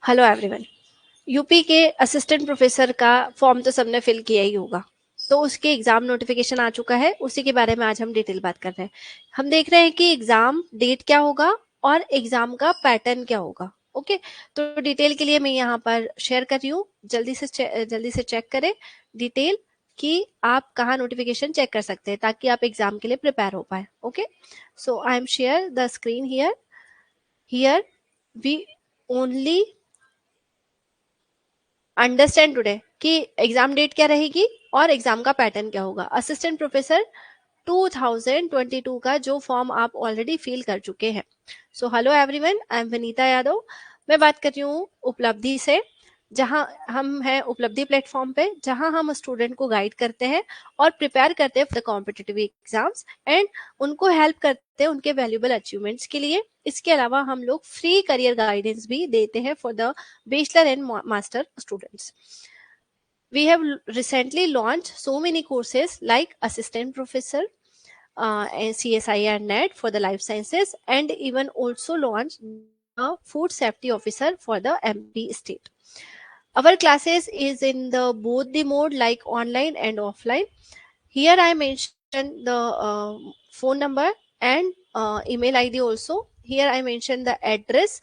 Hello everyone. UP के assistant professor का form तो सबने फिल किया ही होगा, तो उसके एग्जाम नोटिफिकेशन आ चुका है। उसी के बारे में आज हम डिटेल बात कर रहे हैं। हम देख रहे हैं कि एग्जाम डेट क्या होगा और एग्जाम का पैटर्न क्या होगा। ओके, तो डिटेल के लिए मैं यहाँ पर शेयर कर रही हूँ। जल्दी से चेक करें डिटेल कि आप कहाँ नोटिफिकेशन चेक कर सकते हैं ताकि आप एग्जाम के लिए प्रिपेयर हो पाए। Okay, so I am share the screen here we only understand today कि एग्जाम डेट क्या रहेगी और एग्जाम का पैटर्न क्या होगा। असिस्टेंट प्रोफेसर 2022 का जो फॉर्म आप ऑलरेडी फिल कर चुके हैं। So hello everyone, I am Vinita Yadav. मैं बात कर रही हूँ उपलब्धि से, जहां हम हैं उपलब्धि प्लेटफॉर्म पे, जहां हम स्टूडेंट को गाइड करते हैं और प्रिपेयर करते हैं for the competitive exams and उनको हेल्प करते हैं उनके वैल्यूएबल अचीवमेंट्स के लिए। इसके अलावा हम लोग फ्री करियर गाइडेंस भी देते हैं for the bachelor and master students. We have recently launched so many courses like assistant professor, and CSI and NET for the life sciences, and even also launched a food safety officer for the MP state. Our classes is in the both the mode like online and offline. Here I mentioned the phone number and email ID also. Here I mentioned the address,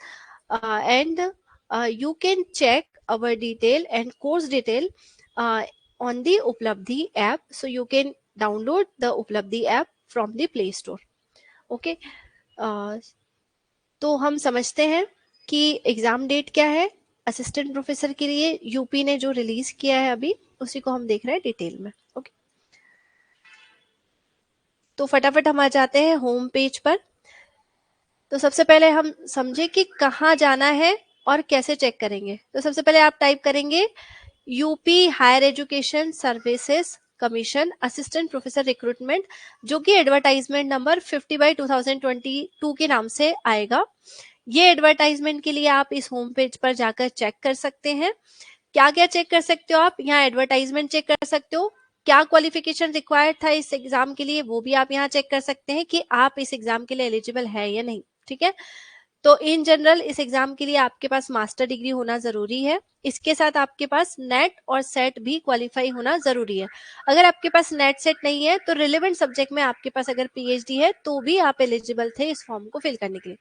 and you can check our detail and course detail uh, on the Uplabdhi app. So you can download the Uplabdhi app from the Play Store. Okay. तो हम समझते हैं कि exam date क्या है assistant professor के लिए UP ने जो रिलीज किया है अभी, उसी को हम देख रहे हैं डिटेल में। ओके, तो फटाफट हम आ जाते हैं होम पेज पर। तो सबसे पहले हम समझे कि कहाँ जाना है और कैसे चेक करेंगे। तो सबसे पहले आप टाइप करेंगे UP higher education services commission assistant professor recruitment, जो कि एडवर्टाइजमेंट नंबर 50/2022 के नाम से आएगा। ये एडवर्टाइजमेंट के लिए आप इस होम पेज पर जाकर चेक कर सकते हैं। क्या क्या चेक कर सकते हो आप यहाँ? एडवर्टाइजमेंट चेक कर सकते हो, क्या क्वालिफिकेशन रिक्वायर्ड था इस एग्जाम के लिए वो भी आप यहाँ चेक कर सकते हैं कि आप इस एग्जाम के लिए एलिजिबल है या नहीं। ठीक है, तो इन जनरल इस एग्जाम के लिए आपके पास मास्टर डिग्री होना जरूरी है। इसके साथ आपके पास नेट और सेट भी क्वालिफाई होना जरूरी है। अगर आपके पास नेट सेट नहीं है तो रिलेवेंट सब्जेक्ट में आपके पास अगर पीएचडी है तो भी आप एलिजिबल थे इस फॉर्म को फिल करने के लिए।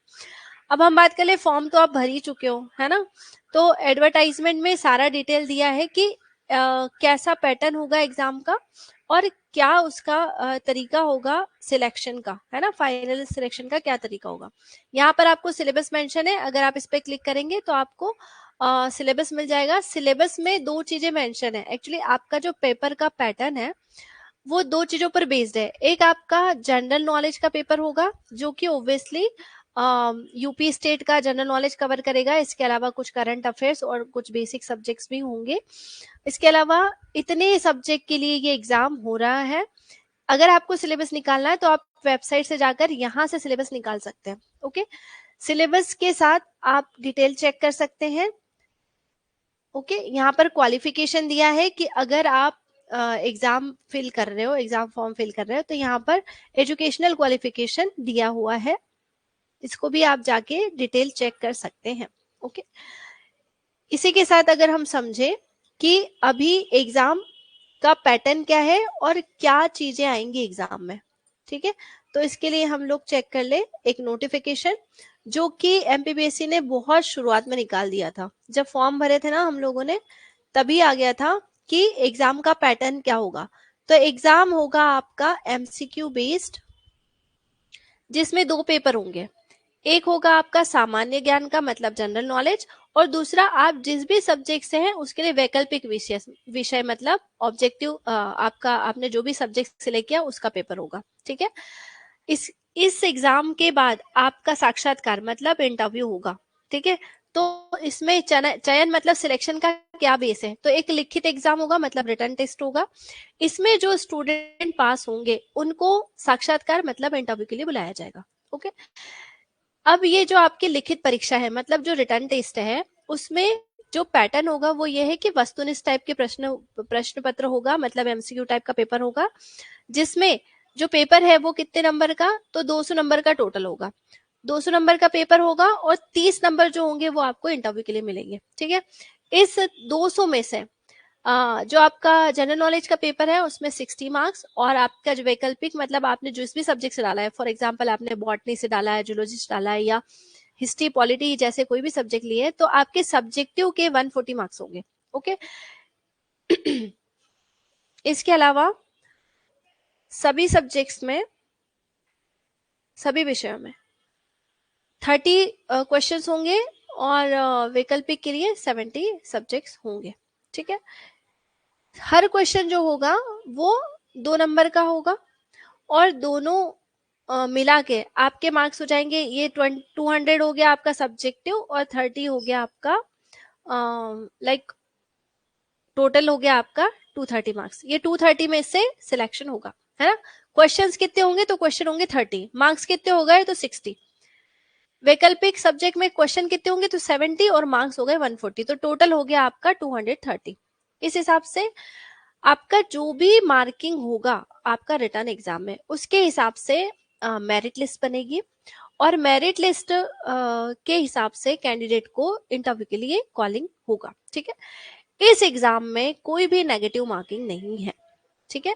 अब हम बात कर ले, फॉर्म तो आप भर ही चुके हो है ना। तो एडवर्टाइजमेंट में सारा डिटेल दिया है कि कैसा पैटर्न होगा एग्जाम का और क्या उसका तरीका होगा सिलेक्शन का, है ना। फाइनल सिलेक्शन का क्या तरीका होगा। यहाँ पर आपको सिलेबस मेंशन है, अगर आप इस पे क्लिक करेंगे तो आपको सिलेबस मिल जाएगा। सिलेबस में दो चीजें मेंशन है। एक्चुअली आपका जो पेपर का पैटर्न है वो दो चीजों पर बेस्ड है। एक आपका जनरल नॉलेज का पेपर होगा जो कि ओब्वियसली यूपी स्टेट का जनरल नॉलेज कवर करेगा। इसके अलावा कुछ करंट अफेयर्स और कुछ बेसिक सब्जेक्ट्स भी होंगे। इसके अलावा इतने सब्जेक्ट के लिए ये एग्जाम हो रहा है। अगर आपको सिलेबस निकालना है तो आप वेबसाइट से जाकर यहाँ से सिलेबस निकाल सकते हैं। ओके, सिलेबस के साथ आप डिटेल चेक कर सकते हैं। ओके, यहाँ पर क्वालिफिकेशन दिया है कि अगर आप एग्जाम फिल कर रहे हो, एग्जाम फॉर्म फिल कर रहे हो, तो यहाँ पर एजुकेशनल क्वालिफिकेशन दिया हुआ है। इसको भी आप जाके डिटेल चेक कर सकते हैं। ओके, इसी के साथ अगर हम समझे कि अभी एग्जाम का पैटर्न क्या है और क्या चीजें आएंगी एग्जाम में, ठीक है, तो इसके लिए हम लोग चेक कर ले एक नोटिफिकेशन जो कि एमपीपीएससी ने बहुत शुरुआत में निकाल दिया था। जब फॉर्म भरे थे ना हम लोगों ने, तभी आ गया था कि एग्जाम का पैटर्न क्या होगा। तो एग्जाम होगा आपका एमसीक्यू बेस्ड, जिसमें दो पेपर होंगे। एक होगा आपका सामान्य ज्ञान का मतलब जनरल नॉलेज, और दूसरा आप जिस भी सब्जेक्ट से हैं उसके लिए वैकल्पिक विषय मतलब ऑब्जेक्टिव, आपका आपने जो भी सब्जेक्ट सिलेक्ट किया उसका पेपर होगा। ठीक है, इस एग्जाम के बाद आपका साक्षात्कार मतलब इंटरव्यू होगा। ठीक है, तो इसमें चयन मतलब सिलेक्शन का क्या बेस है, तो एक लिखित एग्जाम होगा मतलब रिटन टेस्ट होगा। इसमें जो स्टूडेंट पास होंगे उनको साक्षात्कार मतलब इंटरव्यू के लिए बुलाया जाएगा। ओके, अब ये जो आपकी लिखित परीक्षा है मतलब जो रिटर्न टेस्ट है, उसमें जो पैटर्न होगा वो ये है कि वस्तुनिष्ठ टाइप के प्रश्न पत्र होगा मतलब एमसीक्यू टाइप का पेपर होगा, जिसमें जो पेपर है वो कितने नंबर का, तो 200 नंबर का टोटल होगा। 200 नंबर का पेपर होगा और 30 नंबर जो होंगे वो आपको इंटरव्यू के लिए मिलेंगे, ठीक है। इस 200 में से जो आपका जनरल नॉलेज का पेपर है उसमें 60 मार्क्स, और आपका जो वैकल्पिक मतलब आपने जिस भी सब्जेक्ट से डाला है, फॉर एग्जांपल आपने बॉटनी से डाला है, जूलॉजी से डाला है, या हिस्ट्री पॉलिटी जैसे कोई भी सब्जेक्ट लिए, तो आपके सब्जेक्टिव के 140 मार्क्स होंगे, ओके। इसके अलावा सभी सब्जेक्ट्स में, सभी विषयों में 30 क्वेश्चंस होंगे, और वैकल्पिक के लिए 70 सब्जेक्ट्स होंगे, ठीक है। हर क्वेश्चन जो होगा वो 2 नंबर का होगा, और दोनों मिला के आपके मार्क्स हो जाएंगे, ये 200 हो गया आपका सब्जेक्टिव, और 30 हो गया आपका लाइक टोटल हो गया आपका 230 मार्क्स। ये 230 में से सिलेक्शन होगा, है ना। क्वेश्चंस कितने होंगे, तो क्वेश्चन होंगे 30, मार्क्स कितने हो गए, तो 60। वैकल्पिक सब्जेक्ट में क्वेश्चन कितने होंगे, तो 70, और मार्क्स हो गए 140, तो टोटल हो गया आपका 230। इस हिसाब से आपका जो भी मार्किंग होगा आपका रिटर्न एग्जाम में, उसके हिसाब से मेरिट लिस्ट बनेगी, और मेरिट लिस्ट के हिसाब से कैंडिडेट को इंटरव्यू के लिए कॉलिंग होगा, ठीक है। इस एग्जाम में कोई भी नेगेटिव मार्किंग नहीं है, ठीक है।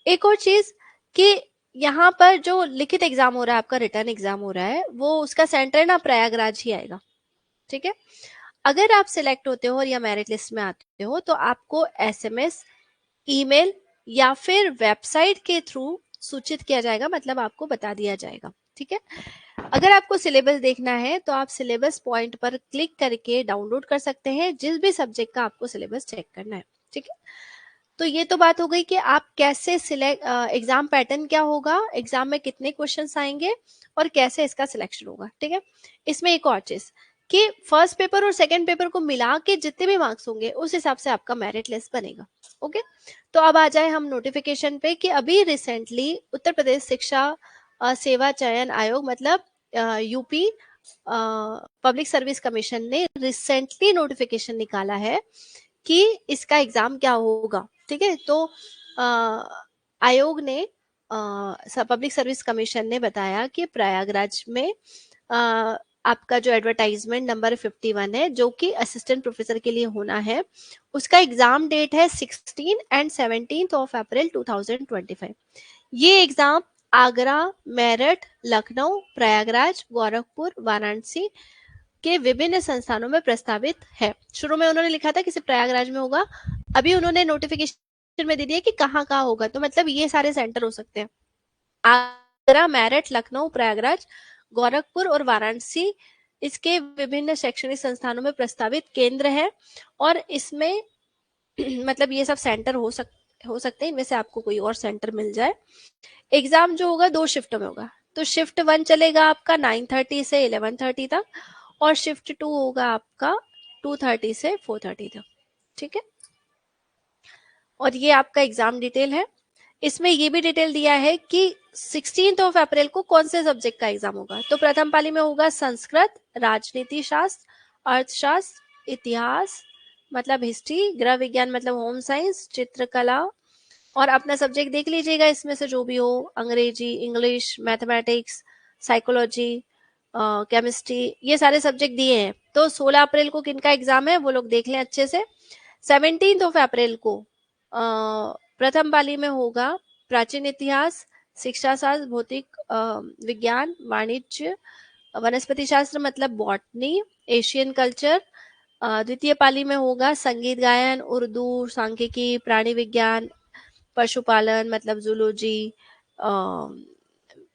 एक और चीज कि यहाँ पर जो लिखित एग्जाम हो रहा है, आपका रिटर्न एग्जाम हो रहा है, वो उसका सेंटर ना प्रयागराज ही आएगा, ठीक है। अगर आप सिलेक्ट होते हो या मेरिट लिस्ट में आते हो, तो आपको एसएमएस, ईमेल या फिर वेबसाइट के थ्रू सूचित किया जाएगा, मतलब आपको बता दिया जाएगा, ठीक है। अगर आपको सिलेबस देखना है तो आप सिलेबस पॉइंट पर क्लिक करके डाउनलोड कर सकते हैं, जिस भी सब्जेक्ट का आपको सिलेबस चेक करना है, ठीक है। तो ये तो बात हो गई कि आप कैसे सिलेक्ट, एग्जाम पैटर्न क्या होगा, एग्जाम में कितने क्वेश्चंस आएंगे, और कैसे इसका सिलेक्शन होगा, ठीक है। इसमें एक और चीज कि फर्स्ट पेपर और सेकंड पेपर को मिला के जितने भी मार्क्स होंगे उस हिसाब से आपका मेरिट लिस्ट बनेगा, ओके। तो अब आ जाए हम नोटिफिकेशन पे कि अभी रिसेंटली उत्तर प्रदेश शिक्षा सेवा चयन आयोग मतलब यूपी पब्लिक सर्विस कमीशन ने रिसेंटली नोटिफिकेशन निकाला है कि इसका एग्जाम क्या होगा, ठीक है। तो आयोग ने पब्लिक सर्विस कमीशन ने बताया कि प्रयागराज में आपका जो एडवर्टाइजमेंट नंबर 51 है, जो कि असिस्टेंट प्रोफेसर के लिए होना है, उसका एग्जाम डेट है 16 एंड 17 ऑफ अप्रैल 2025। ये एग्जाम आगरा, मेरठ, लखनऊ, प्रयागराज, गोरखपुर, वाराणसी के विभिन्न संस्थानों में प्रस्तावित है। शुरू में उन्होंने लिखा था कि सिर्फ प्रयागराज में होगा, अभी उन्होंने नोटिफिकेशन में दे दिया कि कहाँ कहाँ होगा, तो मतलब ये सारे सेंटर हो सकते हैं, आगरा, मेरठ, लखनऊ, प्रयागराज, गोरखपुर और वाराणसी इसके विभिन्न शैक्षणिक संस्थानों में प्रस्तावित केंद्र है, और इसमें मतलब ये सब सेंटर हो सकते हैं, इनमें से आपको कोई और सेंटर मिल जाए। एग्जाम जो होगा 2 शिफ्टों में होगा, तो शिफ्ट 1 चलेगा आपका 9:30 से 11:30 तक, और शिफ्ट 2 होगा आपका 2:30 से 4:30 तक, ठीक है। और ये आपका एग्जाम डिटेल है। इसमें ये भी डिटेल दिया है कि 16 ऑफ अप्रैल को कौन से सब्जेक्ट का एग्जाम होगा। तो प्रथम पाली में होगा संस्कृत, राजनीति शास्त्र, अर्थशास्त्र, इतिहास मतलब हिस्ट्री, गृह विज्ञान मतलब होम साइंस, चित्रकला, और अपना सब्जेक्ट देख लीजिएगा इसमें से जो भी हो, अंग्रेजी, इंग्लिश, मैथमेटिक्स, साइकोलॉजी, केमिस्ट्री, ये सारे सब्जेक्ट दिए हैं। तो 16 अप्रैल को किनका एग्जाम है वो लोग देख लें अच्छे से। 17 ऑफ अप्रैल को प्रथम पाली में होगा प्राचीन इतिहास, शिक्षा शास्त्र, भौतिक विज्ञान, वाणिज्य, वनस्पति शास्त्र मतलब बॉटनी, एशियन कल्चर। द्वितीय पाली में होगा संगीत गायन, उर्दू, सांख्यिकी, प्राणी विज्ञान, पशुपालन मतलब जूलॉजी,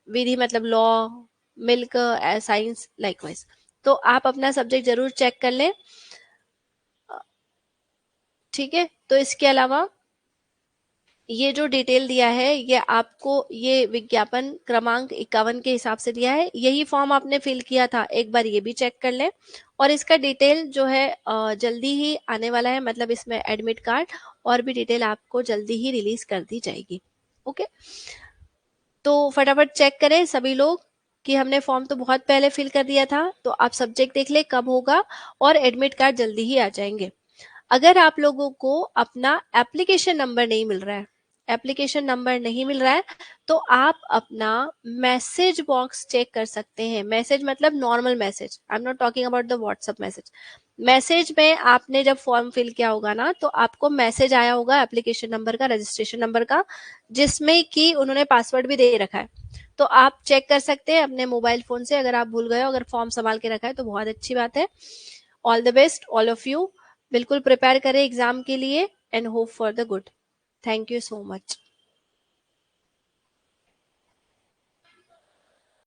विधि मतलब लॉ, मिल्क साइंस लाइकवाइज। तो आप अपना सब्जेक्ट जरूर चेक कर लें, ठीक है। तो इसके अलावा ये जो डिटेल दिया है ये आपको ये विज्ञापन क्रमांक 51 के हिसाब से दिया है, यही फॉर्म आपने फिल किया था, एक बार ये भी चेक कर लें। और इसका डिटेल जो है जल्दी ही आने वाला है, मतलब इसमें एडमिट कार्ड और भी डिटेल आपको जल्दी ही रिलीज कर दी जाएगी, ओके। तो फटाफट चेक करें सभी लोग कि हमने फॉर्म तो बहुत पहले फिल कर दिया था, तो आप सब्जेक्ट देख ले कब होगा, और एडमिट कार्ड जल्दी ही आ जाएंगे। अगर आप लोगों को अपना एप्लीकेशन नंबर नहीं मिल रहा है एप्लीकेशन नंबर नहीं मिल रहा है, तो आप अपना मैसेज बॉक्स चेक कर सकते हैं। मैसेज मतलब normal message, I am not talking about the WhatsApp message. Message में आपने जब फॉर्म फिल किया होगा ना, तो आपको मैसेज आया होगा एप्लीकेशन नंबर का, रजिस्ट्रेशन नंबर का, जिसमें कि उन्होंने पासवर्ड भी दे रखा है। तो आप चेक कर सकते हैं अपने मोबाइल फोन से। अगर आप भूल गए हो, अगर फॉर्म संभाल के रखा है तो बहुत अच्छी बात है। All the best all of you. बिल्कुल प्रिपेयर करें एग्जाम के लिए and hope for the good. Thank you so much.